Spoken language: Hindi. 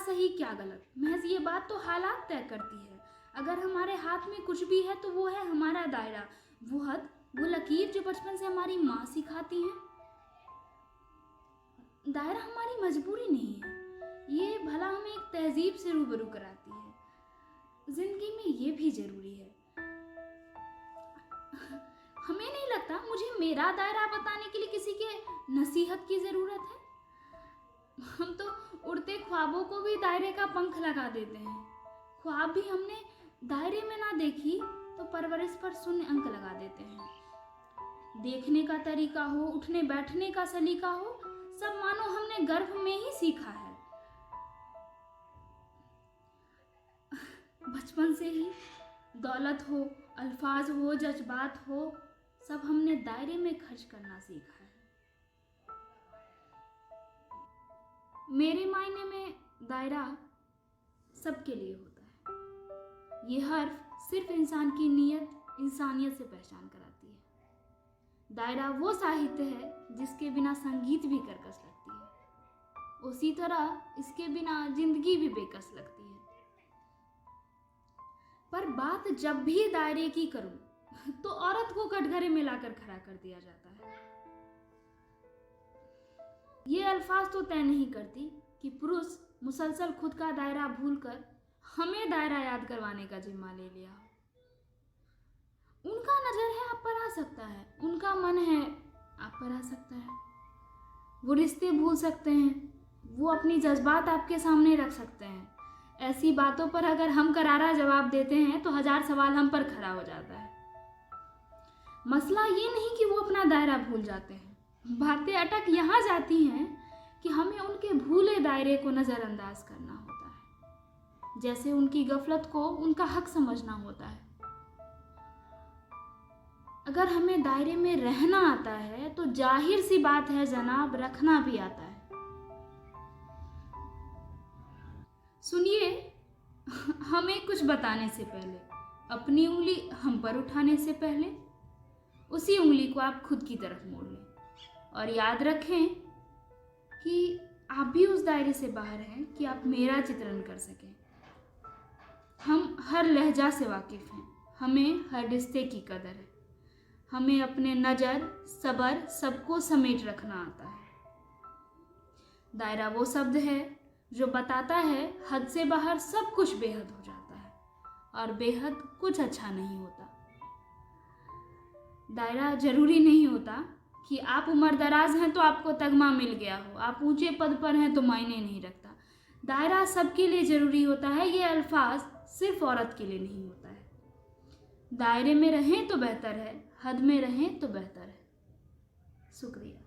सही क्या गलत, महज ये बात तो हालात तय करती है। अगर हमारे हाथ में कुछ भी है तो वो है हमारा दायरा, वो हद, वो लकीर जो बचपन से हमारी माँ सिखाती है। दायरा हमारी मजबूरी नहीं है, ये भला हमें एक तहजीब से रूबरू कराती है। जिंदगी में ये भी जरूरी है। हमें नहीं लगता मुझे मेरा दायरा बताने के लिए किसी के नसीहत की जरूरत है। हम तो उड़ते ख्वाबों को भी दायरे का पंख लगा देते हैं। ख्वाब भी हमने दायरे में ना देखी तो परवरिश पर शून्य अंक लगा देते हैं। देखने का तरीका हो, उठने बैठने का सलीका हो, सब मानो हमने गर्भ में ही सीखा है। बचपन से ही दौलत हो, अल्फाज हो, जज्बात हो, सब हमने दायरे में खर्च करना सीखा है। मेरे मायने में दायरा सबके लिए होता है। ये हर्फ सिर्फ इंसान की नीयत, इंसानियत से पहचान कराती है। दायरा वो साहित्य है जिसके बिना संगीत भी कर्कश लगती है। उसी तरह इसके बिना जिंदगी भी बेकस लगती है। पर बात जब भी दायरे की करूं तो औरत को कटघरे में लाकर खड़ा कर दिया जाता है। ये अल्फाज तो तय नहीं करती कि पुरुष मुसलसल खुद का दायरा भूलकर हमें दायरा याद करवाने का जिम्मा ले लिया हो। उनका नजर है आप पर आ सकता है, उनका मन है आप पर आ सकता है। वो रिश्ते भूल सकते हैं, वो अपनी जज्बात आपके सामने रख सकते हैं। ऐसी बातों पर अगर हम करारा जवाब देते हैं तो 1000 सवाल हम पर खड़ा हो जाता है। मसला ये नहीं कि वो अपना दायरा भूल जाते हैं, बातें अटक यहाँ जाती हैं कि हमें उनके भूले दायरे को नज़रअंदाज करना होता है, जैसे उनकी गफलत को उनका हक समझना होता है। अगर हमें दायरे में रहना आता है तो जाहिर सी बात है जनाब, रखना भी आता है। सुनिए, हमें कुछ बताने से पहले, अपनी उंगली हम पर उठाने से पहले, उसी उंगली को आप खुद की तरफ मोड़ लें और याद रखें कि आप भी उस दायरे से बाहर हैं कि आप मेरा चित्रण कर सकें। हम हर लहजा से वाकिफ़ हैं, हमें हर रिश्ते की कदर है, हमें अपने नज़र, सब्र सबको समेट रखना आता है। दायरा वो शब्द है जो बताता है हद से बाहर सब कुछ बेहद हो जाता है और बेहद कुछ अच्छा नहीं होता। दायरा जरूरी नहीं होता कि आप उम्र दराज हैं तो आपको तगमा मिल गया हो, आप ऊंचे पद पर हैं तो मायने नहीं रखता। दायरा सबके लिए ज़रूरी होता है, ये अल्फाज सिर्फ औरत के लिए नहीं होता है। दायरे में रहें तो बेहतर है, हद में रहें तो बेहतर है। शुक्रिया।